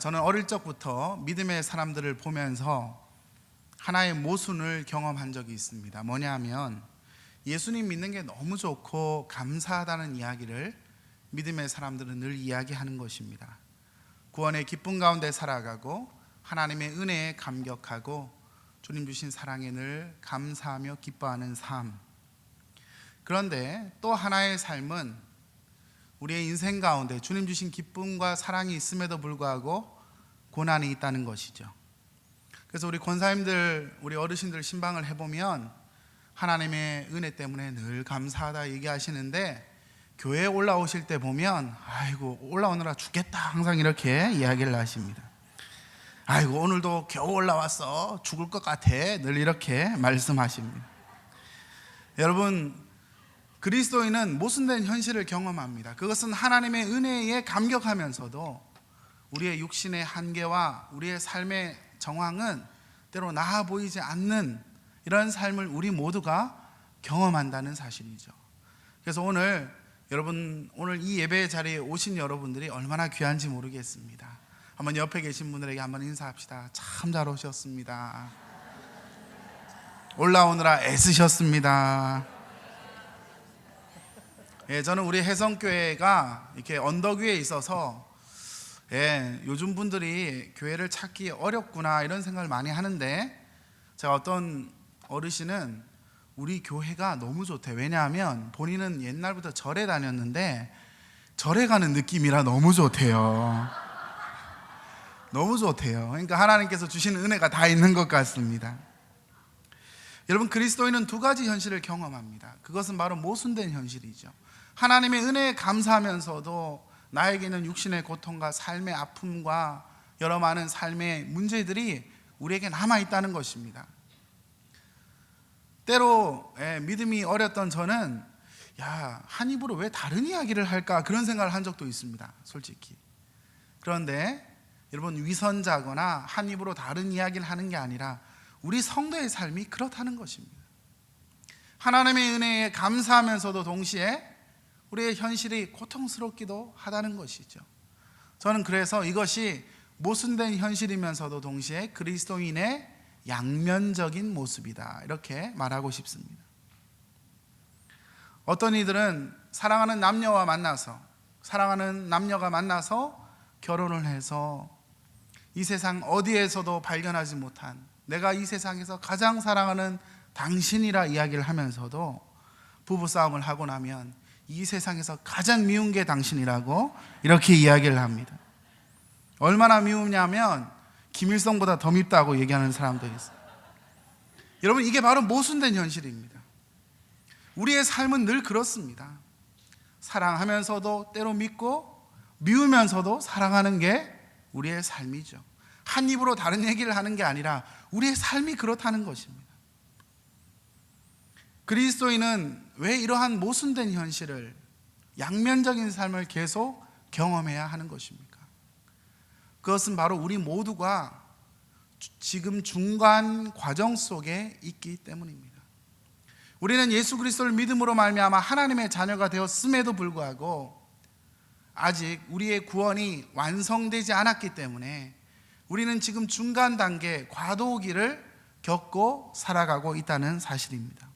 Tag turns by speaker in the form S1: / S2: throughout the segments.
S1: 저는 어릴 적부터 믿음의 사람들을 보면서 하나의 모순을 경험한 적이 있습니다. 뭐냐면 예수님 믿는 게 너무 좋고 감사하다는 이야기를 믿음의 사람들은 늘 이야기하는 것입니다. 구원의 기쁨 가운데 살아가고 하나님의 은혜에 감격하고 주님 주신 사랑에 늘 감사하며 기뻐하는 삶. 그런데 또 하나의 삶은 우리의 인생 가운데 주님 주신 기쁨과 사랑이 있음에도 불구하고 고난이 있다는 것이죠. 그래서 우리 권사님들, 우리 어르신들 신방을 해보면 하나님의 은혜 때문에 늘 감사하다 얘기하시는데, 교회에 올라오실 때 보면 아이고 올라오느라 죽겠다 항상 이렇게 이야기를 하십니다. 아이고 오늘도 겨우 올라왔어, 죽을 것 같아, 늘 이렇게 말씀하십니다. 여러분, 그리스도인은 모순된 현실을 경험합니다. 그것은 하나님의 은혜에 감격하면서도 우리의 육신의 한계와 우리의 삶의 정황은 때로 나아 보이지 않는 이런 삶을 우리 모두가 경험한다는 사실이죠. 그래서 오늘 이 예배 자리에 오신 여러분들이 얼마나 귀한지 모르겠습니다. 한번 옆에 계신 분들에게 한번 인사합시다. 참 잘 오셨습니다. 올라오느라 애쓰셨습니다. 저는 우리 혜성교회가 이렇게 언덕 위에 있어서 요즘 분들이 교회를 찾기 어렵구나 이런 생각을 많이 하는데, 제가 어떤 어르신은 우리 교회가 너무 좋대. 왜냐하면 본인은 옛날부터 절에 다녔는데 절에 가는 느낌이라 너무 좋대요. 너무 좋대요. 그러니까 하나님께서 주시는 은혜가 다 있는 것 같습니다. 여러분, 그리스도인은 두 가지 현실을 경험합니다. 그것은 바로 모순된 현실이죠. 하나님의 은혜에 감사하면서도 나에게는 육신의 고통과 삶의 아픔과 여러 많은 삶의 문제들이 우리에게 남아있다는 것입니다. 때로 믿음이 어렸던 저는 한 입으로 왜 다른 이야기를 할까 그런 생각을 한 적도 있습니다, 솔직히. 그런데 여러분, 위선자거나 한 입으로 다른 이야기를 하는 게 아니라 우리 성도의 삶이 그렇다는 것입니다. 하나님의 은혜에 감사하면서도 동시에 우리의 현실이 고통스럽기도 하다는 것이죠. 저는 그래서 이것이 모순된 현실이면서도 동시에 그리스도인의 양면적인 모습이다 이렇게 말하고 싶습니다. 어떤 이들은 사랑하는 남녀가 만나서 결혼을 해서 이 세상 어디에서도 발견하지 못한 내가 이 세상에서 가장 사랑하는 당신이라 이야기를 하면서도 부부싸움을 하고 나면 이 세상에서 가장 미운 게 당신이라고 이렇게 이야기를 합니다. 얼마나 미우냐면 김일성보다 더 밉다고 얘기하는 사람도 있어요. 여러분, 이게 바로 모순된 현실입니다. 우리의 삶은 늘 그렇습니다. 사랑하면서도 때로 믿고 미우면서도 사랑하는 게 우리의 삶이죠. 한 입으로 다른 얘기를 하는 게 아니라 우리의 삶이 그렇다는 것입니다. 그리스도인은 왜 이러한 모순된 현실을, 양면적인 삶을 계속 경험해야 하는 것입니까? 그것은 바로 우리 모두가 지금 중간 과정 속에 있기 때문입니다. 우리는 예수 그리스도를 믿음으로 말미암아 하나님의 자녀가 되었음에도 불구하고 아직 우리의 구원이 완성되지 않았기 때문에 우리는 지금 중간 단계 과도기를 겪고 살아가고 있다는 사실입니다.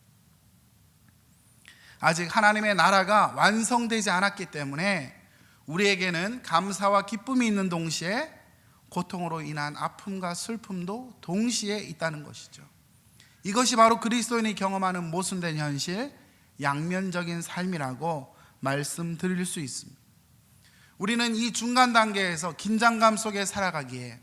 S1: 아직 하나님의 나라가 완성되지 않았기 때문에 우리에게는 감사와 기쁨이 있는 동시에 고통으로 인한 아픔과 슬픔도 동시에 있다는 것이죠. 이것이 바로 그리스도인이 경험하는 모순된 현실, 양면적인 삶이라고 말씀드릴 수 있습니다. 우리는 이 중간 단계에서 긴장감 속에 살아가기에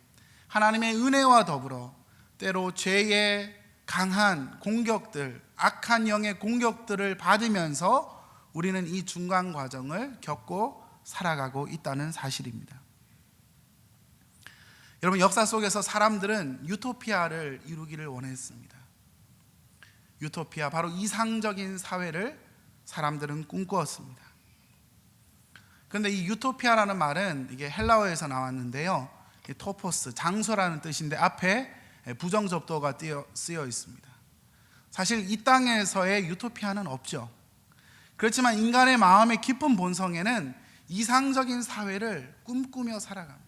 S1: 하나님의 은혜와 더불어 때로 죄의 강한 공격들, 악한 영의 공격들을 받으면서 우리는 이 중간 과정을 겪고 살아가고 있다는 사실입니다. 여러분, 역사 속에서 사람들은 유토피아를 이루기를 원했습니다. 유토피아, 바로 이상적인 사회를 사람들은 꿈꾸었습니다. 그런데 이 유토피아라는 말은 이게 헬라어에서 나왔는데요, 토포스, 장소라는 뜻인데 앞에 부정접두어가 쓰여 있습니다. 사실 이 땅에서의 유토피아는 없죠. 그렇지만 인간의 마음의 깊은 본성에는 이상적인 사회를 꿈꾸며 살아갑니다.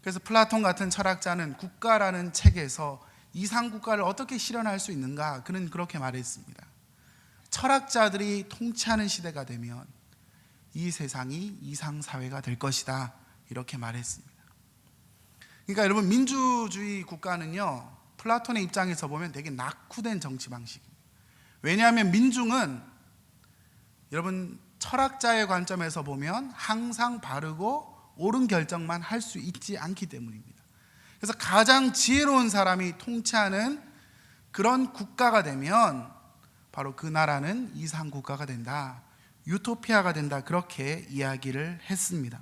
S1: 그래서 플라톤 같은 철학자는 국가라는 책에서 이상 국가를 어떻게 실현할 수 있는가, 그는 그렇게 말했습니다. 철학자들이 통치하는 시대가 되면 이 세상이 이상 사회가 될 것이다, 이렇게 말했습니다. 그러니까 여러분, 민주주의 국가는요, 플라톤의 입장에서 보면 되게 낙후된 정치 방식입니다. 왜냐하면 민중은 여러분, 철학자의 관점에서 보면 항상 바르고 옳은 결정만 할 수 있지 않기 때문입니다. 그래서 가장 지혜로운 사람이 통치하는 그런 국가가 되면 바로 그 나라는 이상 국가가 된다, 유토피아가 된다, 그렇게 이야기를 했습니다.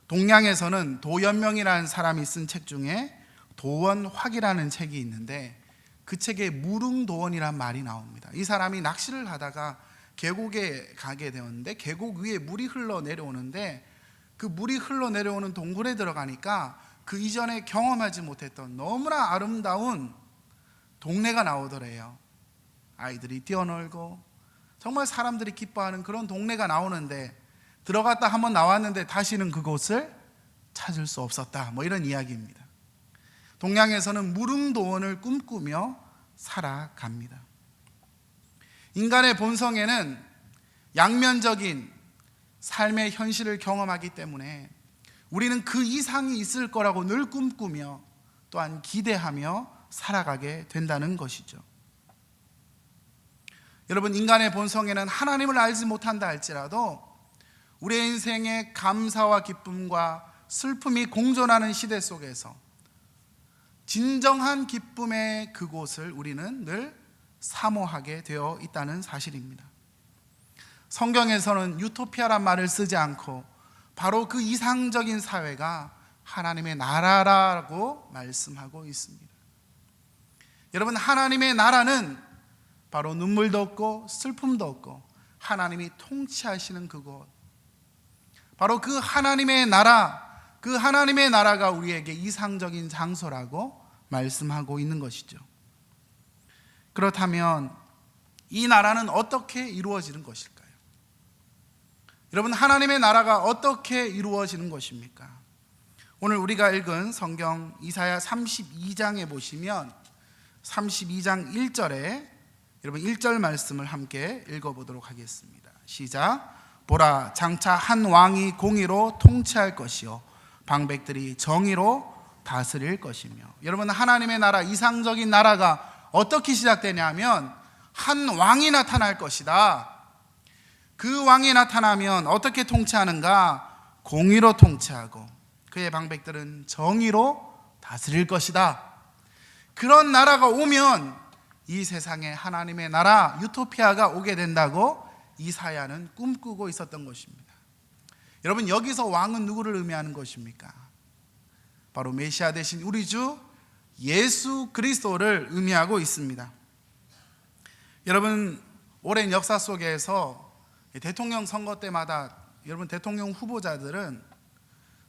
S1: 동양에서는 도연명이라는 사람이 쓴 책 중에 도원학이라는 책이 있는데 그 책에 무릉도원이란 말이 나옵니다. 이 사람이 낚시를 하다가 계곡에 가게 되었는데 계곡 위에 물이 흘러내려오는데 그 물이 흘러내려오는 동굴에 들어가니까 그 이전에 경험하지 못했던 너무나 아름다운 동네가 나오더래요. 아이들이 뛰어놀고 정말 사람들이 기뻐하는 그런 동네가 나오는데 들어갔다 한번 나왔는데 다시는 그곳을 찾을 수 없었다, 뭐 이런 이야기입니다. 동양에서는 무릉도원을 꿈꾸며 살아갑니다. 인간의 본성에는 양면적인 삶의 현실을 경험하기 때문에 우리는 그 이상이 있을 거라고 늘 꿈꾸며 또한 기대하며 살아가게 된다는 것이죠. 여러분, 인간의 본성에는 하나님을 알지 못한다 할지라도 우리의 인생에 감사와 기쁨과 슬픔이 공존하는 시대 속에서 진정한 기쁨의 그곳을 우리는 늘 사모하게 되어 있다는 사실입니다. 성경에서는 유토피아란 말을 쓰지 않고 바로 그 이상적인 사회가 하나님의 나라라고 말씀하고 있습니다. 여러분, 하나님의 나라는 바로 눈물도 없고 슬픔도 없고 하나님이 통치하시는 그곳, 바로 그 하나님의 나라, 그 하나님의 나라가 우리에게 이상적인 장소라고 말씀하고 있는 것이죠. 그렇다면 이 나라는 어떻게 이루어지는 것일까요? 여러분, 하나님의 나라가 어떻게 이루어지는 것입니까? 오늘 우리가 읽은 성경 이사야 32장에 보시면 32장 1절에 여러분 1절 말씀을 함께 읽어보도록 하겠습니다. 시작. 보라, 장차 한 왕이 공의로 통치할 것이요 방백들이 정의로 다스릴 것이며. 여러분, 하나님의 나라, 이상적인 나라가 어떻게 시작되냐면 한 왕이 나타날 것이다. 그 왕이 나타나면 어떻게 통치하는가? 공의로 통치하고 그의 방백들은 정의로 다스릴 것이다. 그런 나라가 오면 이 세상에 하나님의 나라, 유토피아가 오게 된다고 이사야는 꿈꾸고 있었던 것입니다. 여러분, 여기서 왕은 누구를 의미하는 것입니까? 바로 메시아 되신 우리 주 예수 그리스도를 의미하고 있습니다. 여러분, 오랜 역사 속에서 대통령 선거 때마다 여러분 대통령 후보자들은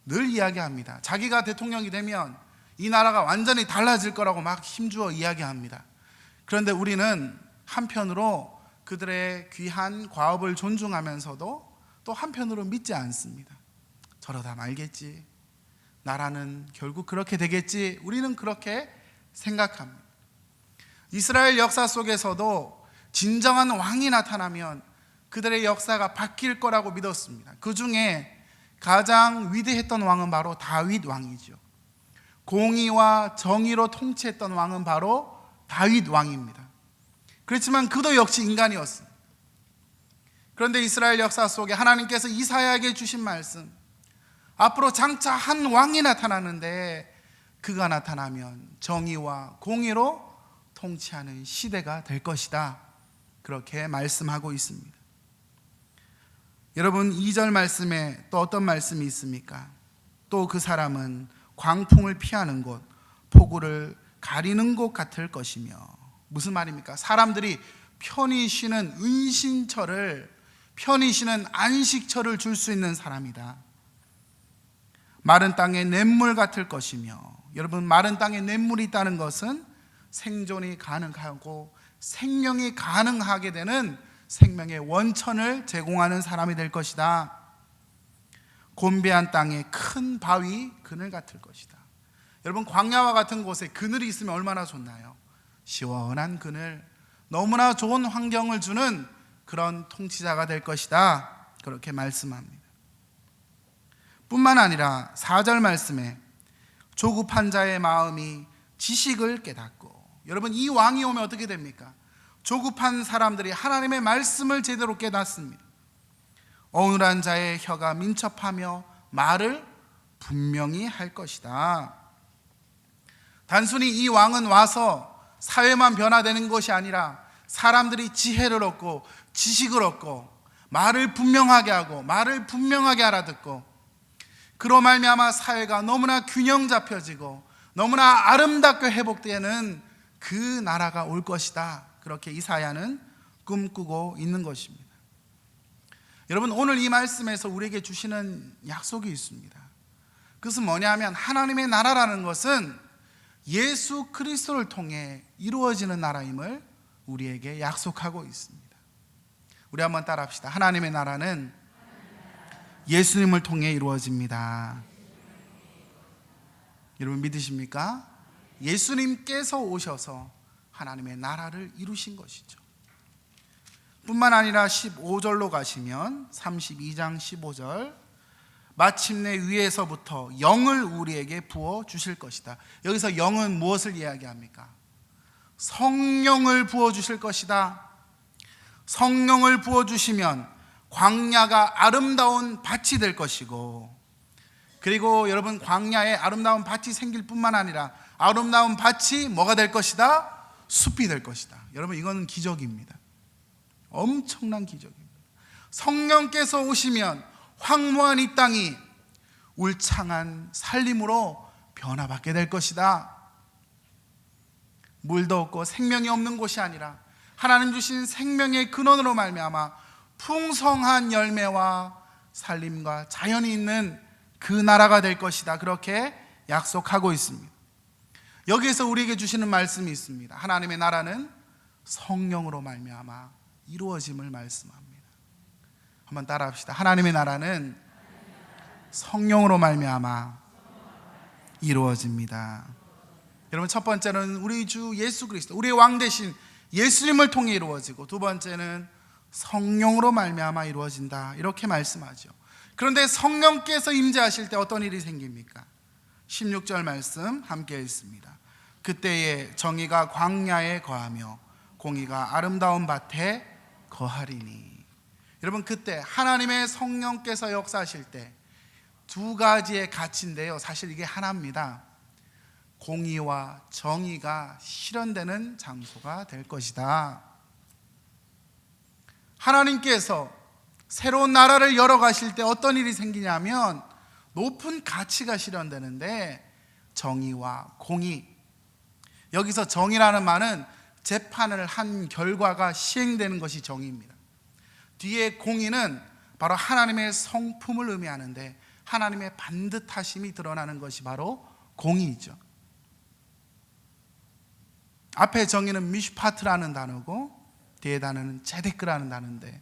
S1: 늘 이야기합니다. 자기가 대통령이 되면 이 나라가 완전히 달라질 거라고 막 힘주어 이야기합니다. 그런데 우리는 한편으로 그들의 귀한 과업을 존중하면서도 또 한편으로 믿지 않습니다. 저러다 말겠지, 나라는 결국 그렇게 되겠지, 우리는 그렇게 생각합니다. 이스라엘 역사 속에서도 진정한 왕이 나타나면 그들의 역사가 바뀔 거라고 믿었습니다. 그 중에 가장 위대했던 왕은 바로 다윗 왕이죠. 공의와 정의로 통치했던 왕은 바로 다윗 왕입니다. 그렇지만 그도 역시 인간이었습니다. 그런데 이스라엘 역사 속에 하나님께서 이사야에게 주신 말씀, 앞으로 장차 한 왕이 나타나는데 그가 나타나면 정의와 공의로 통치하는 시대가 될 것이다, 그렇게 말씀하고 있습니다. 여러분, 2절 말씀에 또 어떤 말씀이 있습니까? 또 그 사람은 광풍을 피하는 곳, 폭우를 가리는 곳 같을 것이며. 무슨 말입니까? 사람들이 편히 쉬는 은신처를, 편히 쉬는 안식처를 줄 수 있는 사람이다. 마른 땅에 냇물 같을 것이며. 여러분, 마른 땅에 냇물이 있다는 것은 생존이 가능하고 생명이 가능하게 되는 생명의 원천을 제공하는 사람이 될 것이다. 곤배한 땅에 큰 바위 그늘 같을 것이다. 여러분, 광야와 같은 곳에 그늘이 있으면 얼마나 좋나요? 시원한 그늘, 너무나 좋은 환경을 주는 그런 통치자가 될 것이다. 그렇게 말씀합니다. 뿐만 아니라 4절 말씀에 조급한 자의 마음이 지식을 깨닫고, 여러분, 이 왕이 오면 어떻게 됩니까? 조급한 사람들이 하나님의 말씀을 제대로 깨닫습니다. 어눌한 자의 혀가 민첩하며 말을 분명히 할 것이다. 단순히 이 왕은 와서 사회만 변화되는 것이 아니라 사람들이 지혜를 얻고 지식을 얻고 말을 분명하게 하고 말을 분명하게 알아듣고, 그로 말미암아 사회가 너무나 균형 잡혀지고 너무나 아름답게 회복되는 그 나라가 올 것이다. 그렇게 이사야는 꿈꾸고 있는 것입니다. 여러분, 오늘 이 말씀에서 우리에게 주시는 약속이 있습니다. 그것은 뭐냐면, 하나님의 나라라는 것은 예수 그리스도를 통해 이루어지는 나라임을 우리에게 약속하고 있습니다. 우리 한번 따라합시다. 하나님의 나라는 예수님을 통해 이루어집니다. 여러분, 믿으십니까? 예수님께서 오셔서 하나님의 나라를 이루신 것이죠. 뿐만 아니라 15절로 가시면 32장 15절, 마침내 위에서부터 영을 우리에게 부어 주실 것이다. 여기서 영은 무엇을 이야기합니까? 성령을 부어 주실 것이다. 성령을 부어 주시면 광야가 아름다운 밭이 될 것이고, 그리고 여러분, 광야에 아름다운 밭이 생길 뿐만 아니라 아름다운 밭이 뭐가 될 것이다? 숲이 될 것이다. 여러분, 이거는 기적입니다. 엄청난 기적입니다. 성령께서 오시면 황무한 이 땅이 울창한 살림으로 변화받게 될 것이다. 물도 없고 생명이 없는 곳이 아니라 하나님 주신 생명의 근원으로 말미암아 풍성한 열매와 살림과 자연이 있는 그 나라가 될 것이다. 그렇게 약속하고 있습니다. 여기에서 우리에게 주시는 말씀이 있습니다. 하나님의 나라는 성령으로 말미암아 이루어짐을 말씀합니다. 한번 따라합시다. 하나님의 나라는 성령으로 말미암아 이루어집니다. 여러분, 첫 번째는 우리 주 예수 그리스도, 우리의 왕 대신 예수님을 통해 이루어지고, 두 번째는 성령으로 말미암아 이루어진다. 이렇게 말씀하죠. 그런데 성령께서 임재하실 때 어떤 일이 생깁니까? 16절 말씀 함께 읽습니다. 그때에 정의가 광야에 거하며 공의가 아름다운 밭에 거하리니. 여러분, 그때 하나님의 성령께서 역사하실 때 두 가지의 가치인데요, 사실 이게 하나입니다. 공의와 정의가 실현되는 장소가 될 것이다. 하나님께서 새로운 나라를 열어가실 때 어떤 일이 생기냐면 높은 가치가 실현되는데, 정의와 공의, 여기서 정의라는 말은 재판을 한 결과가 시행되는 것이 정의입니다. 뒤에 공의는 바로 하나님의 성품을 의미하는데, 하나님의 반듯하심이 드러나는 것이 바로 공의이죠. 앞에 정의는 미슈파트라는 단어고 뒤에 단어는 제데크라는 단어인데,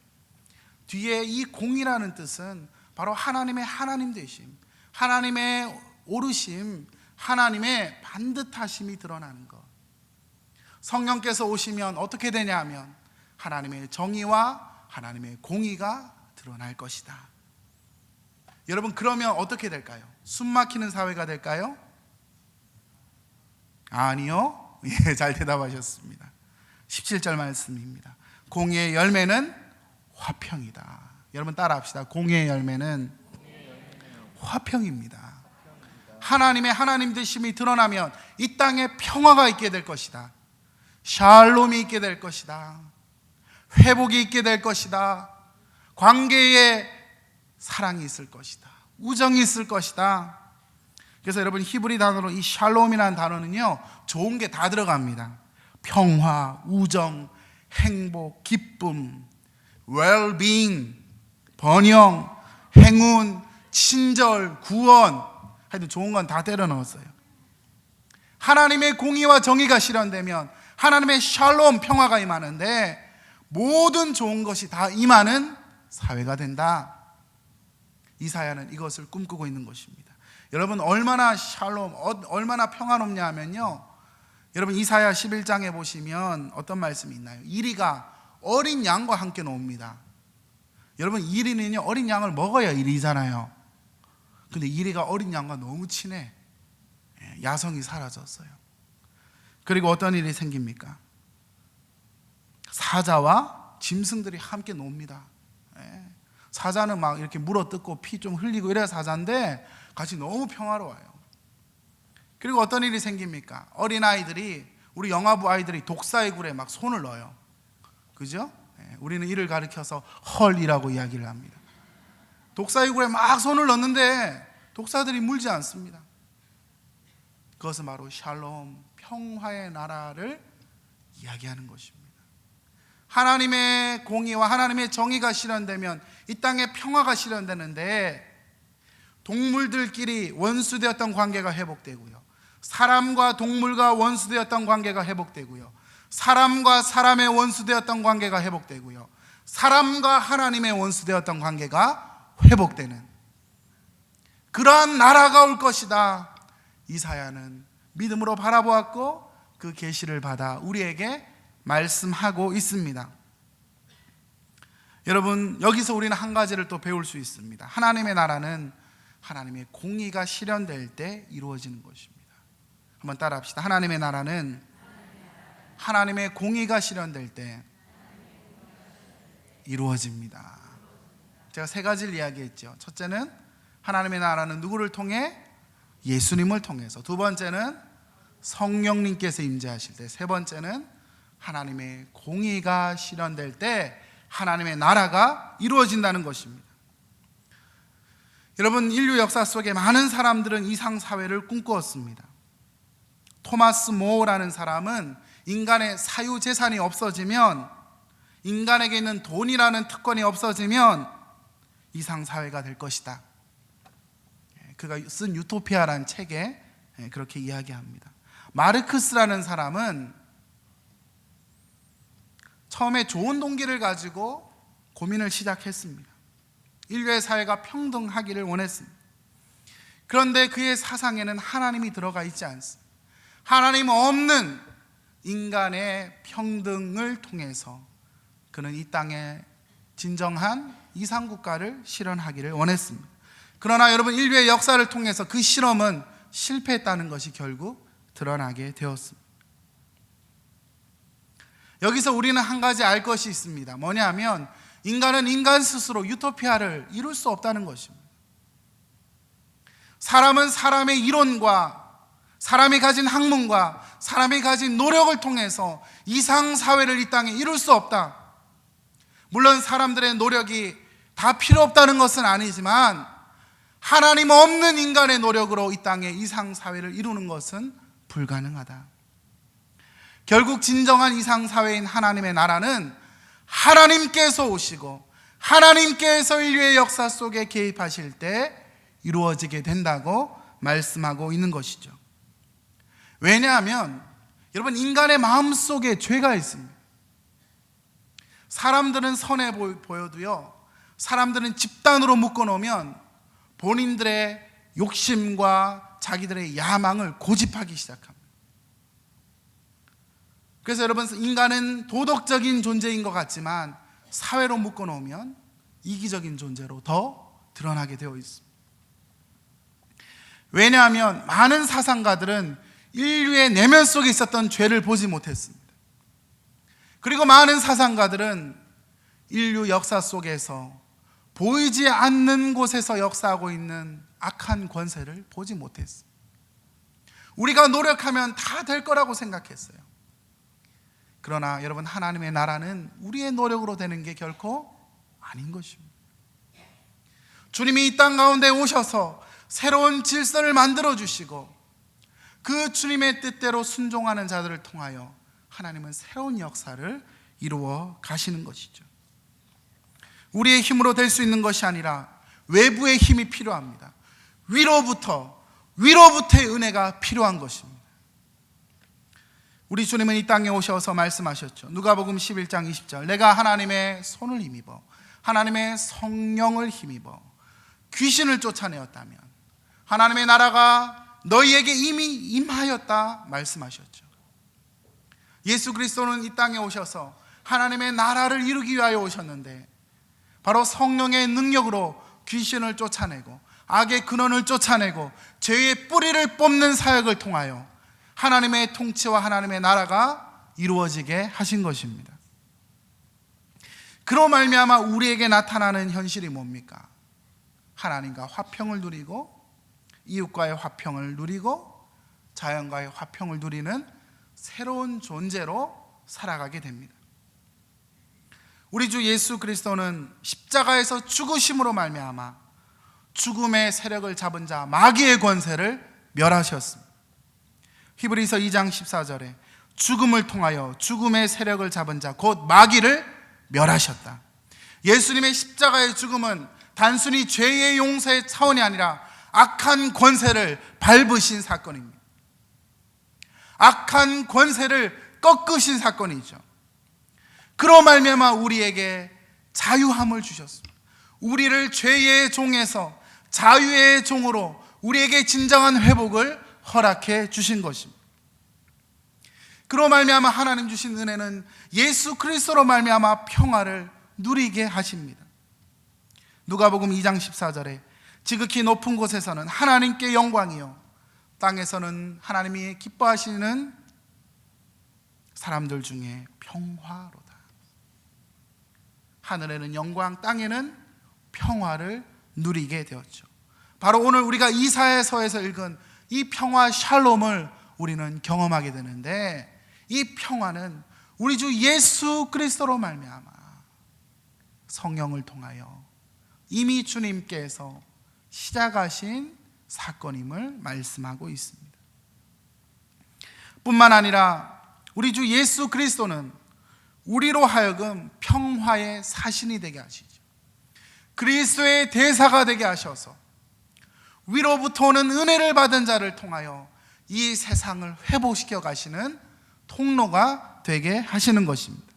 S1: 뒤에 이 공의라는 뜻은 바로 하나님의 하나님 되심, 하나님의 오르심, 하나님의 반듯하심이 드러나는 것. 성령께서 오시면 어떻게 되냐 하면 하나님의 정의와 하나님의 공의가 드러날 것이다. 여러분, 그러면 어떻게 될까요? 숨막히는 사회가 될까요? 아니요. 예, 잘 대답하셨습니다. 17절 말씀입니다. 공의의 열매는 화평이다. 여러분, 따라합시다. 공의의 열매는 화평입니다. 하나님의 하나님 되심이 드러나면 이 땅에 평화가 있게 될 것이다. 샬롬이 있게 될 것이다. 회복이 있게 될 것이다. 관계에 사랑이 있을 것이다. 우정이 있을 것이다. 그래서 여러분, 히브리 단어로 이 샬롬이라는 단어는요, 좋은 게 다 들어갑니다. 평화, 우정, 행복, 기쁨, well-being, 번영, 행운, 친절, 구원, 하여튼 좋은 건 다 때려 넣었어요. 하나님의 공의와 정의가 실현되면 하나님의 샬롬, 평화가 임하는데, 모든 좋은 것이 다 임하는 사회가 된다. 이사야는 이것을 꿈꾸고 있는 것입니다. 여러분, 얼마나 샬롬, 얼마나 평화롭냐 하면요, 여러분 이사야 11장에 보시면 어떤 말씀이 있나요? 이리가 어린 양과 함께 놉니다. 여러분, 이리는요 어린 양을 먹어야 이리잖아요. 근데 이리가 어린 양과 너무 친해. 야성이 사라졌어요. 그리고 어떤 일이 생깁니까? 사자와 짐승들이 함께 놉니다. 사자는 막 이렇게 물어뜯고 피 좀 흘리고 이래야 사자인데 같이 너무 평화로워요. 그리고 어떤 일이 생깁니까? 어린아이들이, 우리 영아부 아이들이 독사의 굴에 막 손을 넣어요. 그죠? 우리는 이를 가리켜서 헐이라고 이야기를 합니다. 독사의 굴에 막 손을 넣는데 독사들이 물지 않습니다. 그것은 바로 샬롬, 평화의 나라를 이야기하는 것입니다. 하나님의 공의와 하나님의 정의가 실현되면 이 땅에 평화가 실현되는데, 동물들끼리 원수되었던 관계가 회복되고요, 사람과 동물과 원수되었던 관계가 회복되고요, 사람과 사람의 원수되었던 관계가 회복되고요, 사람과 하나님의 원수되었던 관계가 회복되는 그러한 나라가 올 것이다. 이사야는 믿음으로 바라보았고 그 계시를 받아 우리에게 말씀하고 있습니다. 여러분, 여기서 우리는 한 가지를 또 배울 수 있습니다. 하나님의 나라는 하나님의 공의가 실현될 때 이루어지는 것입니다. 한번 따라합시다. 하나님의 나라는 하나님의 공의가 실현될 때 이루어집니다. 제가 세 가지를 이야기했죠. 첫째는 하나님의 나라는 누구를 통해? 예수님을 통해서. 두 번째는 성령님께서 임재하실 때. 세 번째는 하나님의 공의가 실현될 때 하나님의 나라가 이루어진다는 것입니다. 여러분, 인류 역사 속에 많은 사람들은 이상사회를 꿈꾸었습니다. 토마스 모어라는 사람은 인간의 사유재산이 없어지면, 인간에게 있는 돈이라는 특권이 없어지면 이상사회가 될 것이다. 그가 쓴 유토피아라는 책에 그렇게 이야기합니다. 마르크스라는 사람은 처음에 좋은 동기를 가지고 고민을 시작했습니다. 인류의 사회가 평등하기를 원했습니다. 그런데 그의 사상에는 하나님이 들어가 있지 않습니다. 하나님 없는 인간의 평등을 통해서 그는 이 땅에 진정한 이상국가를 실현하기를 원했습니다. 그러나 여러분, 인류의 역사를 통해서 그 실험은 실패했다는 것이 결국 드러나게 되었습니다. 여기서 우리는 한 가지 알 것이 있습니다. 뭐냐면 인간은 인간 스스로 유토피아를 이룰 수 없다는 것입니다. 사람은 사람의 이론과 사람이 가진 학문과 사람이 가진 노력을 통해서 이상사회를 이 땅에 이룰 수 없다. 물론 사람들의 노력이 다 필요 없다는 것은 아니지만 하나님 없는 인간의 노력으로 이 땅에 이상사회를 이루는 것은 불가능하다. 결국 진정한 이상사회인 하나님의 나라는 하나님께서 오시고 하나님께서 인류의 역사 속에 개입하실 때 이루어지게 된다고 말씀하고 있는 것이죠. 왜냐하면 여러분, 인간의 마음속에 죄가 있습니다. 사람들은 선해 보여도요, 사람들은 집단으로 묶어놓으면 본인들의 욕심과 자기들의 야망을 고집하기 시작합니다. 그래서 여러분, 인간은 도덕적인 존재인 것 같지만 사회로 묶어놓으면 이기적인 존재로 더 드러나게 되어 있습니다. 왜냐하면 많은 사상가들은 인류의 내면 속에 있었던 죄를 보지 못했습니다. 그리고 많은 사상가들은 인류 역사 속에서 보이지 않는 곳에서 역사하고 있는 악한 권세를 보지 못했습니다. 우리가 노력하면 다 될 거라고 생각했어요. 그러나 여러분, 하나님의 나라는 우리의 노력으로 되는 게 결코 아닌 것입니다. 주님이 이 땅 가운데 오셔서 새로운 질서를 만들어 주시고 그 주님의 뜻대로 순종하는 자들을 통하여 하나님은 새로운 역사를 이루어 가시는 것이죠. 우리의 힘으로 될 수 있는 것이 아니라 외부의 힘이 필요합니다. 위로부터의 은혜가 필요한 것입니다. 우리 주님은 이 땅에 오셔서 말씀하셨죠. 누가복음 11장 20절, 내가 하나님의 손을 힘입어 하나님의 성령을 힘입어 귀신을 쫓아내었다면 하나님의 나라가 너희에게 이미 임하였다 말씀하셨죠. 예수 그리스도는 이 땅에 오셔서 하나님의 나라를 이루기 위하여 오셨는데 바로 성령의 능력으로 귀신을 쫓아내고 악의 근원을 쫓아내고 죄의 뿌리를 뽑는 사역을 통하여 하나님의 통치와 하나님의 나라가 이루어지게 하신 것입니다. 그로 말미암아 우리에게 나타나는 현실이 뭡니까? 하나님과 화평을 누리고 이웃과의 화평을 누리고 자연과의 화평을 누리는 새로운 존재로 살아가게 됩니다. 우리 주 예수 그리스도는 십자가에서 죽으심으로 말미암아 죽음의 세력을 잡은 자 마귀의 권세를 멸하셨습니다. 히브리서 2장 14절에 죽음을 통하여 죽음의 세력을 잡은 자 곧 마귀를 멸하셨다. 예수님의 십자가의 죽음은 단순히 죄의 용서의 차원이 아니라 악한 권세를 밟으신 사건입니다. 악한 권세를 꺾으신 사건이죠. 그로 말미암아 우리에게 자유함을 주셨습니다. 우리를 죄의 종에서 자유의 종으로 우리에게 진정한 회복을 허락해 주신 것입니다. 그로 말미암아 하나님 주신 은혜는 예수 그리스도로 말미암아 평화를 누리게 하십니다. 누가복음 2장 14절에 지극히 높은 곳에서는 하나님께 영광이요 땅에서는 하나님이 기뻐하시는 사람들 중에 평화로다. 하늘에는 영광, 땅에는 평화를 누리게 되었죠. 바로 오늘 우리가 이사야서에서 읽은 이 평화 샬롬을 우리는 경험하게 되는데, 이 평화는 우리 주 예수 그리스도로 말미암아 성령을 통하여 이미 주님께서 시작하신 사건임을 말씀하고 있습니다. 뿐만 아니라 우리 주 예수 그리스도는 우리로 하여금 평화의 사신이 되게 하시죠. 그리스도의 대사가 되게 하셔서 위로부터 오는 은혜를 받은 자를 통하여 이 세상을 회복시켜 가시는 통로가 되게 하시는 것입니다.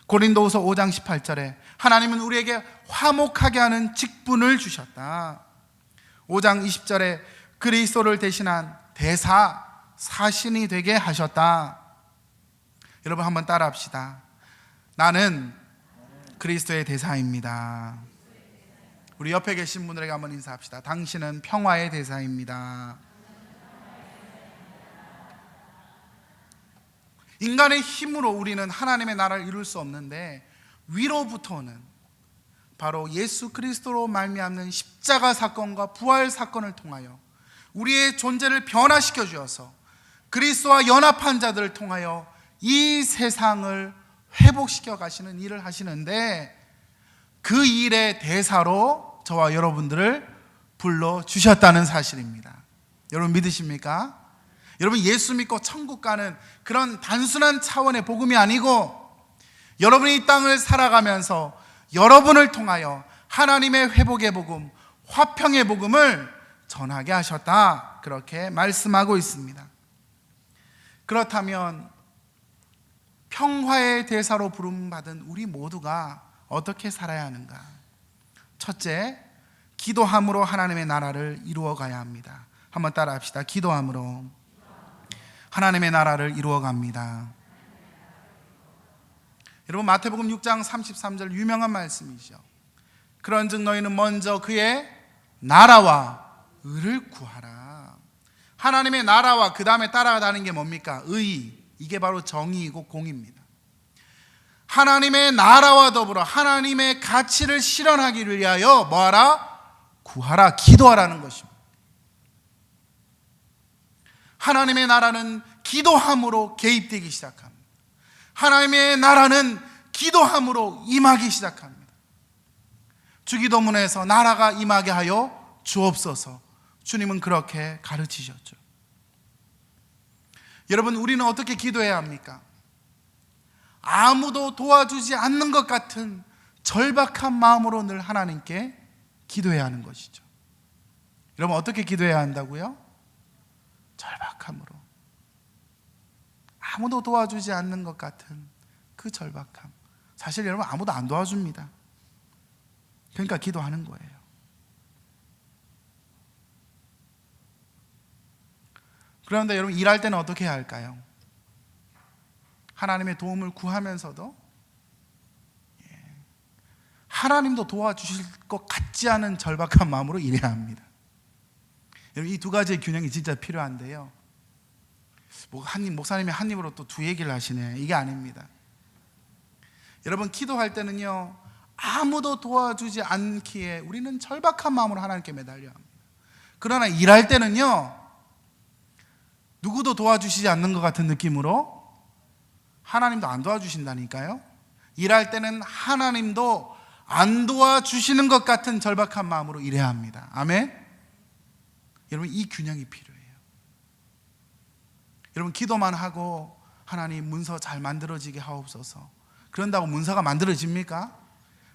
S1: 고린도후서 5장 18절에 하나님은 우리에게 화목하게 하는 직분을 주셨다. 5장 20절에 그리스도를 대신한 대사, 사신이 되게 하셨다. 여러분 한번 따라 합시다. 나는 그리스도의 대사입니다. 우리 옆에 계신 분들에게 한번 인사합시다. 당신은 평화의 대사입니다. 인간의 힘으로 우리는 하나님의 나라를 이룰 수 없는데 위로부터는 바로 예수 그리스도로 말미암는 십자가 사건과 부활 사건을 통하여 우리의 존재를 변화시켜 주어서 그리스도와 연합한 자들을 통하여 이 세상을 회복시켜 가시는 일을 하시는데, 그 일의 대사로 저와 여러분들을 불러주셨다는 사실입니다. 여러분 믿으십니까? 여러분 예수 믿고 천국 가는 그런 단순한 차원의 복음이 아니고, 여러분이 이 땅을 살아가면서 여러분을 통하여 하나님의 회복의 복음, 화평의 복음을 전하게 하셨다, 그렇게 말씀하고 있습니다. 그렇다면 평화의 대사로 부름받은 우리 모두가 어떻게 살아야 하는가? 첫째, 기도함으로 하나님의 나라를 이루어 가야 합니다. 한번 따라 합시다. 기도함으로 하나님의 나라를 이루어 갑니다. 여러분 마태복음 6장 33절 유명한 말씀이죠. 그런즉 너희는 먼저 그의 나라와 의를 구하라. 하나님의 나라와 그 다음에 따라가는 게 뭡니까? 의. 이게 바로 정의이고 공입니다. 하나님의 나라와 더불어 하나님의 가치를 실현하기를 위하여 뭐하라? 구하라, 기도하라는 것입니다. 하나님의 나라는 기도함으로 개입되기 시작합니다. 하나님의 나라는 기도함으로 임하기 시작합니다. 주기도문에서 나라가 임하게 하여 주옵소서, 주님은 그렇게 가르치셨죠. 여러분 우리는 어떻게 기도해야 합니까? 아무도 도와주지 않는 것 같은 절박한 마음으로 늘 하나님께 기도해야 하는 것이죠. 여러분 어떻게 기도해야 한다고요? 절박함으로. 아무도 도와주지 않는 것 같은 그 절박함. 사실 여러분 아무도 안 도와줍니다. 그러니까 기도하는 거예요. 그런데 여러분, 일할 때는 어떻게 해야 할까요? 하나님의 도움을 구하면서도 하나님도 도와주실 것 같지 않은 절박한 마음으로 일해야 합니다. 여러분, 이 두 가지의 균형이 진짜 필요한데요. 목사님이 한 입으로 또 두 얘기를 하시네. 이게 아닙니다. 여러분, 기도할 때는요, 아무도 도와주지 않기에 우리는 절박한 마음으로 하나님께 매달려야 합니다. 그러나 일할 때는요, 누구도 도와주시지 않는 것 같은 느낌으로 하나님도 안 도와주신다니까요. 일할 때는 하나님도 안 도와주시는 것 같은 절박한 마음으로 일해야 합니다. 아멘. 여러분, 이 균형이 필요해요. 여러분, 기도만 하고 하나님 문서 잘 만들어지게 하옵소서, 그런다고 문서가 만들어집니까?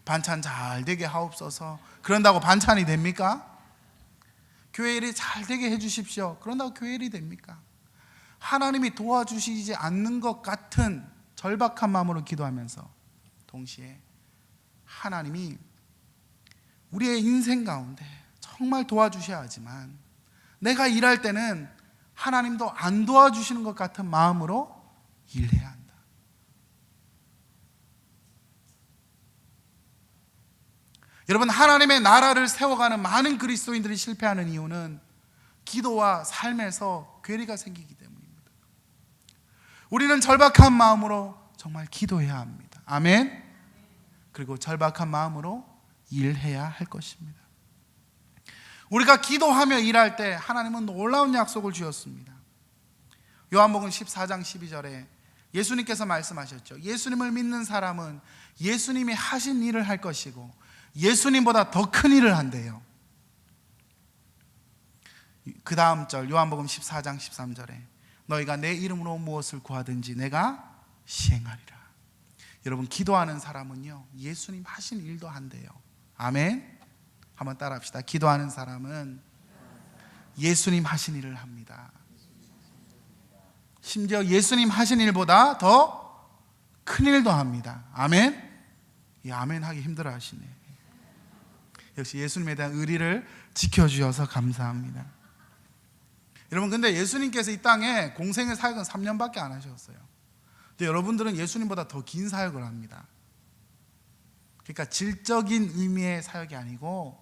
S1: 반찬 잘 되게 하옵소서, 그런다고 반찬이 됩니까? 교회 일이 잘 되게 해주십시오, 그런다고 교회 일이 됩니까? 하나님이 도와주시지 않는 것 같은 절박한 마음으로 기도하면서 동시에 하나님이 우리의 인생 가운데 정말 도와주셔야 하지만 내가 일할 때는 하나님도 안 도와주시는 것 같은 마음으로 일해야 한다. 여러분, 하나님의 나라를 세워가는 많은 그리스도인들이 실패하는 이유는 기도와 삶에서 괴리가 생기기 때문입니다. 우리는 절박한 마음으로 정말 기도해야 합니다. 아멘. 그리고 절박한 마음으로 일해야 할 것입니다. 우리가 기도하며 일할 때 하나님은 놀라운 약속을 주셨습니다. 요한복음 14장 12절에 예수님께서 말씀하셨죠. 예수님을 믿는 사람은 예수님이 하신 일을 할 것이고 예수님보다 더 큰 일을 한대요. 그 다음 절 요한복음 14장 13절에 너희가 내 이름으로 무엇을 구하든지 내가 시행하리라. 여러분, 기도하는 사람은요, 예수님 하신 일도 한대요. 아멘. 한번 따라 합시다. 기도하는 사람은 예수님 하신 일을 합니다. 심지어 예수님 하신 일보다 더 큰 일도 합니다. 아멘. 이 아멘 하기 힘들어 하시네. 역시 예수님에 대한 의리를 지켜주셔서 감사합니다. 여러분, 근데 예수님께서 이 땅에 공생의 사역은 3년밖에 안 하셨어요. 근데 여러분들은 예수님보다 더 긴 사역을 합니다. 그러니까 질적인 의미의 사역이 아니고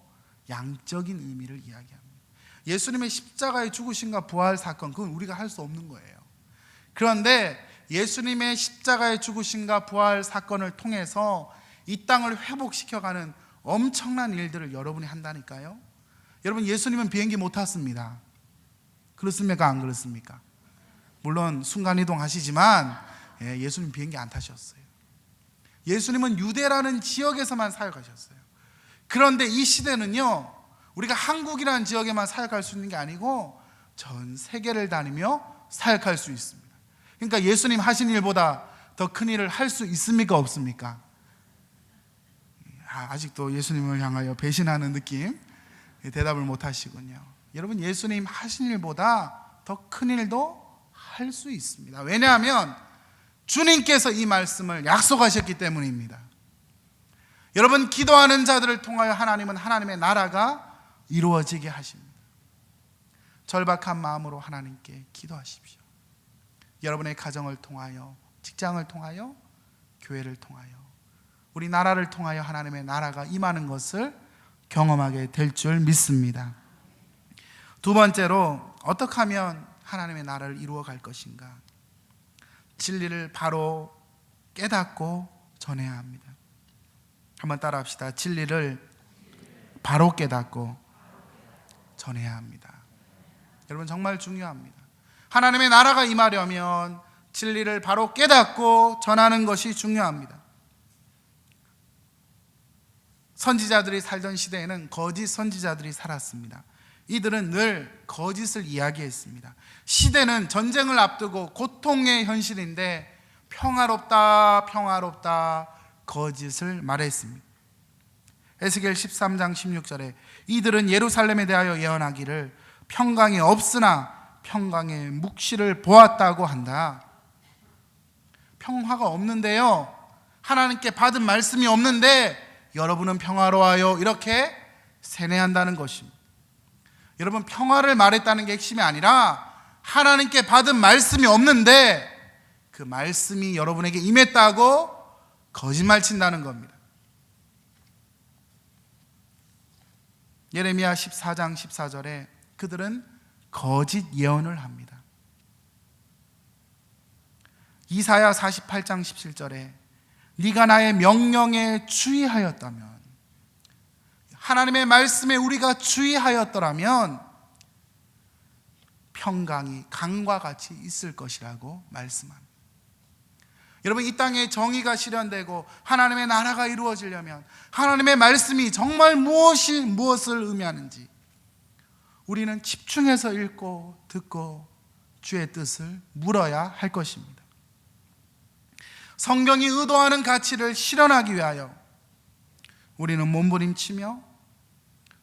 S1: 양적인 의미를 이야기합니다. 예수님의 십자가의 죽으심과 부활 사건, 그건 우리가 할 수 없는 거예요. 그런데 예수님의 십자가의 죽으심과 부활 사건을 통해서 이 땅을 회복시켜가는 엄청난 일들을 여러분이 한다니까요. 여러분, 예수님은 비행기 못 탔습니다. 그렇습니까? 안 그렇습니까? 물론 순간이동 하시지만 예수님 비행기 안 타셨어요. 예수님은 유대라는 지역에서만 사역하셨어요. 그런데 이 시대는요, 우리가 한국이라는 지역에만 사역할 수 있는 게 아니고 전 세계를 다니며 사역할 수 있습니다. 그러니까 예수님 하신 일보다 더 큰 일을 할 수 있습니까? 없습니까? 아직도 예수님을 향하여 배신하는 느낌, 대답을 못 하시군요. 여러분, 예수님 하신 일보다 더 큰 일도 할 수 있습니다. 왜냐하면 주님께서 이 말씀을 약속하셨기 때문입니다. 여러분, 기도하는 자들을 통하여 하나님은 하나님의 나라가 이루어지게 하십니다. 절박한 마음으로 하나님께 기도하십시오. 여러분의 가정을 통하여, 직장을 통하여, 교회를 통하여, 우리 나라를 통하여 하나님의 나라가 임하는 것을 경험하게 될 줄 믿습니다. 두 번째로, 어떻게 하면 하나님의 나라를 이루어 갈 것인가? 진리를 바로 깨닫고 전해야 합니다. 한번 따라 합시다. 진리를 바로 깨닫고 전해야 합니다. 여러분, 정말 중요합니다. 하나님의 나라가 임하려면 진리를 바로 깨닫고 전하는 것이 중요합니다. 선지자들이 살던 시대에는 거짓 선지자들이 살았습니다. 이들은 늘 거짓을 이야기했습니다. 시대는 전쟁을 앞두고 고통의 현실인데 평화롭다, 평화롭다 거짓을 말했습니다. 에스겔 13장 16절에 이들은 예루살렘에 대하여 예언하기를 평강이 없으나 평강의 묵시를 보았다고 한다. 평화가 없는데요, 하나님께 받은 말씀이 없는데 여러분은 평화로워요, 이렇게 세뇌한다는 것입니다. 여러분, 평화를 말했다는 게 핵심이 아니라 하나님께 받은 말씀이 없는데 그 말씀이 여러분에게 임했다고 거짓말 친다는 겁니다. 예레미야 14장 14절에 그들은 거짓 예언을 합니다. 이사야 48장 17절에 네가 나의 명령에 주의하였다면, 하나님의 말씀에 우리가 주의하였더라면 평강이 강과 같이 있을 것이라고 말씀합니다. 여러분, 이 땅에 정의가 실현되고 하나님의 나라가 이루어지려면 하나님의 말씀이 정말 무엇을 의미하는지 우리는 집중해서 읽고 듣고 주의 뜻을 물어야 할 것입니다. 성경이 의도하는 가치를 실현하기 위하여 우리는 몸부림치며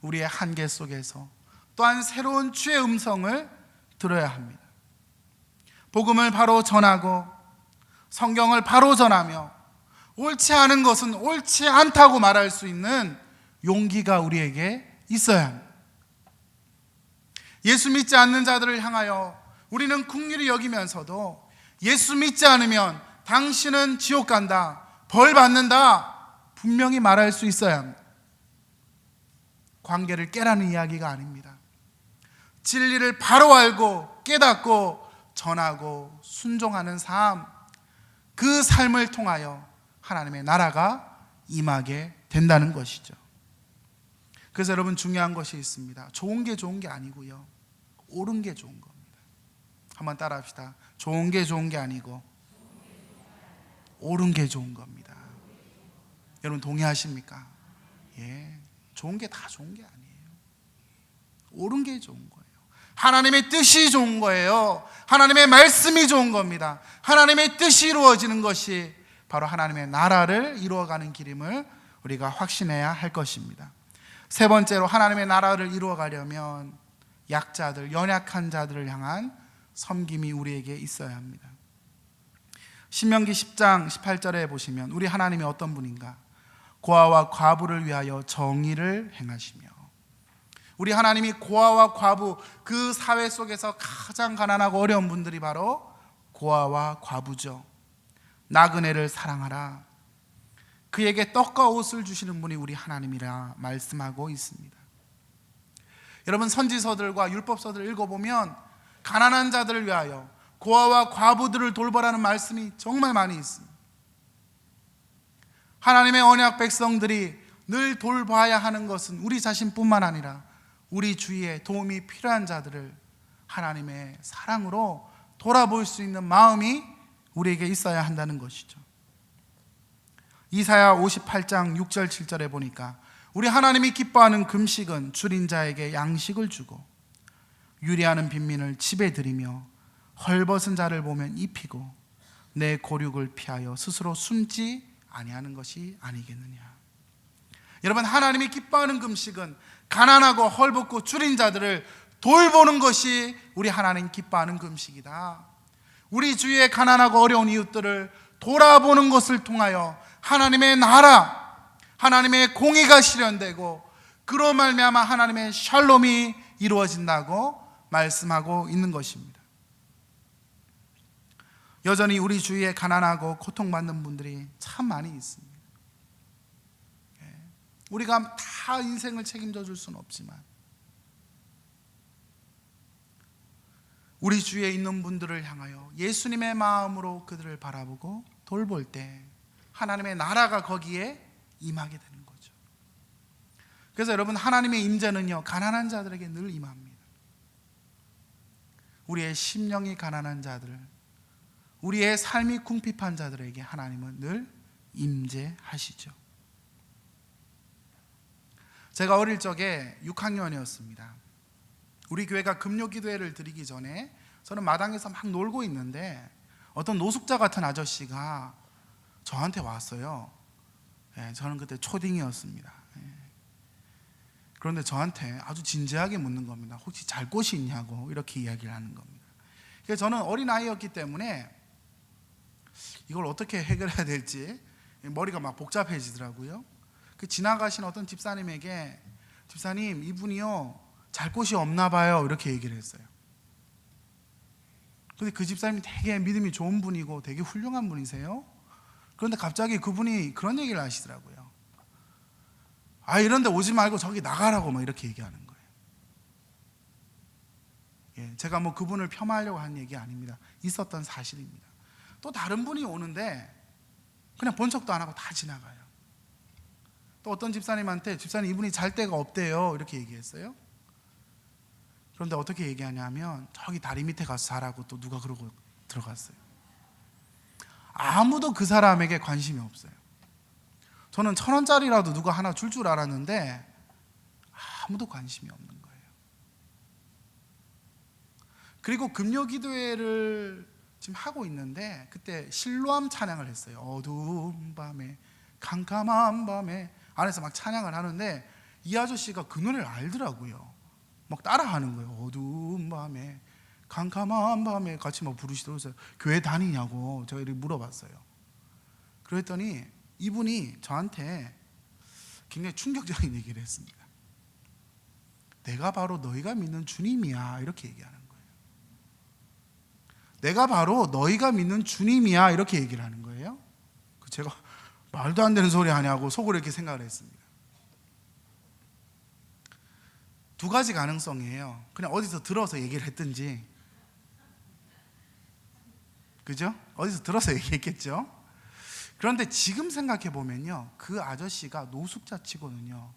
S1: 우리의 한계 속에서 또한 새로운 주의 음성을 들어야 합니다. 복음을 바로 전하고 성경을 바로 전하며 옳지 않은 것은 옳지 않다고 말할 수 있는 용기가 우리에게 있어야 합니다. 예수 믿지 않는 자들을 향하여 우리는 긍휼히 여기면서도 예수 믿지 않으면 당신은 지옥 간다, 벌 받는다 분명히 말할 수 있어야 합니다. 관계를 깨라는 이야기가 아닙니다. 진리를 바로 알고 깨닫고 전하고 순종하는 삶, 그 삶을 통하여 하나님의 나라가 임하게 된다는 것이죠. 그래서 여러분, 중요한 것이 있습니다. 좋은 게 좋은 게 아니고요, 옳은 게 좋은 겁니다. 한번 따라 합시다. 좋은 게 좋은 게 아니고 옳은 게 좋은 겁니다. 여러분, 동의하십니까? 예, 좋은 게 다 좋은 게 아니에요. 옳은 게 좋은 거예요. 하나님의 뜻이 좋은 거예요. 하나님의 말씀이 좋은 겁니다. 하나님의 뜻이 이루어지는 것이 바로 하나님의 나라를 이루어가는 길임을 우리가 확신해야 할 것입니다. 세 번째로, 하나님의 나라를 이루어가려면 약자들, 연약한 자들을 향한 섬김이 우리에게 있어야 합니다. 신명기 10장 18절에 보시면 우리 하나님이 어떤 분인가? 고아와 과부를 위하여 정의를 행하시며, 우리 하나님이 고아와 과부, 그 사회 속에서 가장 가난하고 어려운 분들이 바로 고아와 과부죠. 나그네를 사랑하라. 그에게 떡과 옷을 주시는 분이 우리 하나님이라 말씀하고 있습니다. 여러분, 선지서들과 율법서들을 읽어보면 가난한 자들을 위하여 고아와 과부들을 돌보라는 말씀이 정말 많이 있습니다. 하나님의 언약 백성들이 늘 돌봐야 하는 것은 우리 자신뿐만 아니라 우리 주위에 도움이 필요한 자들을 하나님의 사랑으로 돌아볼 수 있는 마음이 우리에게 있어야 한다는 것이죠. 이사야 58장 6절 7절에 보니까 우리 하나님이 기뻐하는 금식은 줄인 자에게 양식을 주고 유리하는 빈민을 집에 들이며 헐벗은 자를 보면 입히고 내 고륙을 피하여 스스로 숨지 아니하는 것이 아니겠느냐. 여러분, 하나님이 기뻐하는 금식은 가난하고 헐벗고 줄인 자들을 돌보는 것이 우리 하나님 기뻐하는 금식이다. 우리 주위의 가난하고 어려운 이웃들을 돌아보는 것을 통하여 하나님의 나라, 하나님의 공의가 실현되고 그로 말미암아 하나님의 샬롬이 이루어진다고 말씀하고 있는 것입니다. 여전히 우리 주위에 가난하고 고통받는 분들이 참 많이 있습니다. 우리가 다 인생을 책임져 줄 수는 없지만 우리 주위에 있는 분들을 향하여 예수님의 마음으로 그들을 바라보고 돌볼 때 하나님의 나라가 거기에 임하게 되는 거죠. 그래서 여러분, 하나님의 임재는요, 가난한 자들에게 늘 임합니다. 우리의 심령이 가난한 자들, 우리의 삶이 궁핍한 자들에게 하나님은 늘 임재하시죠. 제가 어릴 적에 6학년이었습니다. 우리 교회가 금요기도회를 드리기 전에 저는 마당에서 막 놀고 있는데 어떤 노숙자 같은 아저씨가 저한테 왔어요. 저는 그때 초딩이었습니다. 그런데 저한테 아주 진지하게 묻는 겁니다. 혹시 잘 곳이 있냐고 이렇게 이야기를 하는 겁니다. 그래서 저는 어린아이였기 때문에 이걸 어떻게 해결해야 될지 머리가 막 복잡해지더라고요. 그 지나가신 어떤 집사님에게 집사님, 이분이요 잘 곳이 없나 봐요 이렇게 얘기를 했어요. 근데 그 집사님이 되게 믿음이 좋은 분이고 되게 훌륭한 분이세요. 그런데 갑자기 그분이 그런 얘기를 하시더라고요. 이런데 오지 말고 저기 나가라고 막 이렇게 얘기하는 거예요. 제가 뭐 그분을 폄하하려고 한 얘기 아닙니다. 있었던 사실입니다. 또 다른 분이 오는데 그냥 본 척도 안 하고 다 지나가요. 또 어떤 집사님한테 집사님 이분이 잘 데가 없대요 이렇게 얘기했어요. 그런데 어떻게 얘기하냐면 저기 다리 밑에 가서 자라고 또 누가 그러고 들어갔어요. 아무도 그 사람에게 관심이 없어요. 저는 1,000원짜리라도 누가 하나 줄 알았는데 아무도 관심이 없는 거예요. 그리고 금요기도회를 지금 하고 있는데 그때 실로암 찬양을 했어요. 어두운 밤에 캄캄한 밤에 안에서 막 찬양을 하는데 이 아저씨가 그 노래를 알더라고요. 막 따라하는 거예요. 어두운 밤에 캄캄한 밤에 같이 막 부르시더라고요. 교회 다니냐고 제가 이렇게 물어봤어요. 그랬더니 이분이 저한테 굉장히 충격적인 얘기를 했습니다. 내가 바로 너희가 믿는 주님이야 이렇게 얘기하는 거예요. 내가 바로 너희가 믿는 주님이야 이렇게 얘기를 하는 거예요. 제가 말도 안 되는 소리 하냐고 속으로 이렇게 생각을 했습니다. 두 가지 가능성이에요. 그냥 어디서 들어서 얘기를 했든지, 그죠? 어디서 들어서 얘기했겠죠. 그런데 지금 생각해 보면요, 그 아저씨가 노숙자 치고는요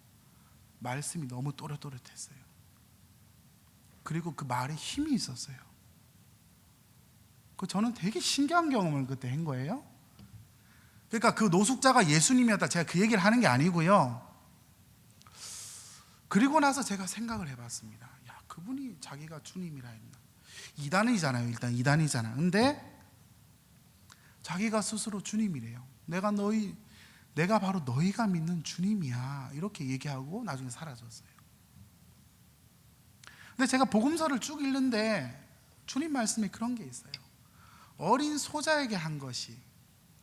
S1: 말씀이 너무 또렷또렷했어요. 그리고 그 말에 힘이 있었어요. 저는 되게 신기한 경험을 그때 한 거예요. 그러니까 그 노숙자가 예수님이었다 제가 그 얘기를 하는 게 아니고요. 그리고 나서 제가 생각을 해봤습니다. 야, 그분이 자기가 주님이라 했나? 이단이잖아요. 일단 이단이잖아. 근데 자기가 스스로 주님이래요. 내가 바로 너희가 믿는 주님이야 이렇게 얘기하고 나중에 사라졌어요. 근데 제가 복음서를 쭉 읽는데 주님 말씀에 그런 게 있어요. 어린 소자에게 한 것이,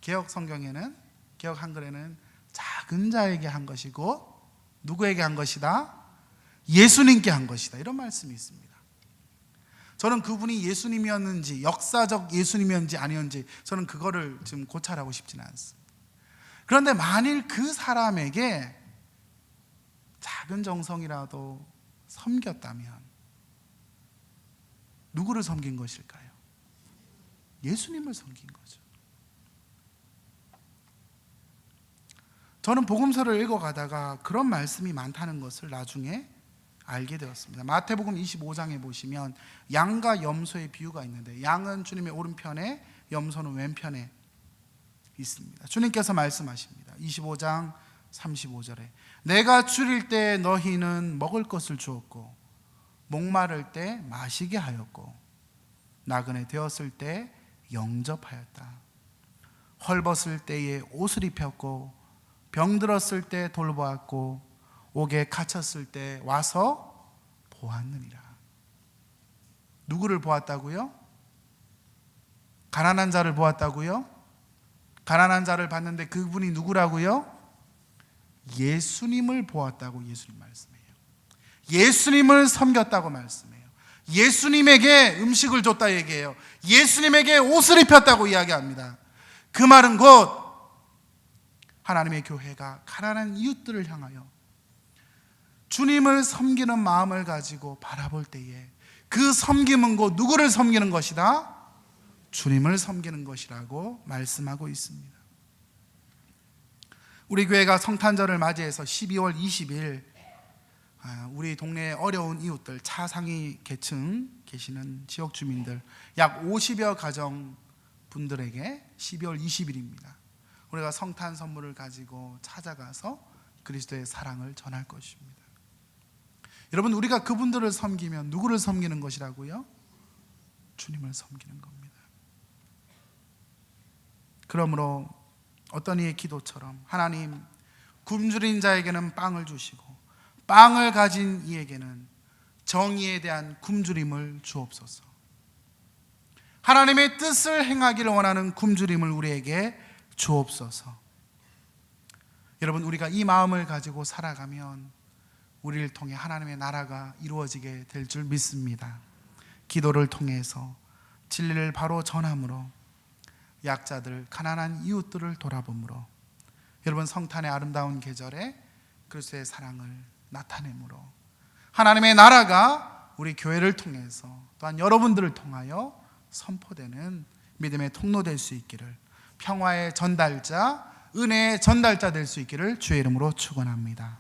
S1: 개역 성경에는, 개역 한글에는 작은 자에게 한 것이고 누구에게 한 것이다? 예수님께 한 것이다. 이런 말씀이 있습니다. 저는 그분이 예수님이었는지, 역사적 예수님이었는지 아니었는지 저는 그거를 지금 고찰하고 싶지는 않습니다. 그런데 만일 그 사람에게 작은 정성이라도 섬겼다면 누구를 섬긴 것일까요? 예수님을 섬긴 거죠. 저는 복음서를 읽어가다가 그런 말씀이 많다는 것을 나중에 알게 되었습니다. 마태복음 25장에 보시면 양과 염소의 비유가 있는데 양은 주님의 오른편에, 염소는 왼편에 있습니다. 주님께서 말씀하십니다. 25장 35절에 내가 줄일 때 너희는 먹을 것을 주었고 목마를 때 마시게 하였고 나그네 되었을 때 영접하였다. 헐벗을 때에 옷을 입혔고 병들었을 때 돌보았고 옥에 갇혔을 때 와서 보았느니라. 누구를 보았다고요? 가난한 자를 보았다고요? 가난한 자를 봤는데 그분이 누구라고요? 예수님을 보았다고 예수님 말씀해요. 예수님을 섬겼다고 말씀해요. 예수님에게 음식을 줬다 얘기해요. 예수님에게 옷을 입혔다고 이야기합니다. 그 말은 곧 하나님의 교회가 가난한 이웃들을 향하여 주님을 섬기는 마음을 가지고 바라볼 때에 그 섬김은 곧 누구를 섬기는 것이다? 주님을 섬기는 것이라고 말씀하고 있습니다. 우리 교회가 성탄절을 맞이해서 12월 20일 우리 동네의 어려운 이웃들, 차상위 계층 계시는 지역 주민들 약 50여 가정 분들에게 12월 20일입니다. 우리가 성탄 선물을 가지고 찾아가서 그리스도의 사랑을 전할 것입니다. 여러분, 우리가 그분들을 섬기면 누구를 섬기는 것이라고요? 주님을 섬기는 겁니다. 그러므로 어떤 이의 기도처럼 하나님, 굶주린 자에게는 빵을 주시고 빵을 가진 이에게는 정의에 대한 굶주림을 주옵소서. 하나님의 뜻을 행하기를 원하는 굶주림을 우리에게 주옵소서. 여러분, 우리가 이 마음을 가지고 살아가면 우리를 통해 하나님의 나라가 이루어지게 될 줄 믿습니다. 기도를 통해서 진리를 바로 전함으로, 약자들, 가난한 이웃들을 돌아봄으로, 여러분 성탄의 아름다운 계절에 그리스도의 사랑을 나타내므로 하나님의 나라가 우리 교회를 통해서 또한 여러분들을 통하여 선포되는 믿음의 통로 될 수 있기를, 평화의 전달자, 은혜의 전달자 될 수 있기를 주의 이름으로 축원합니다.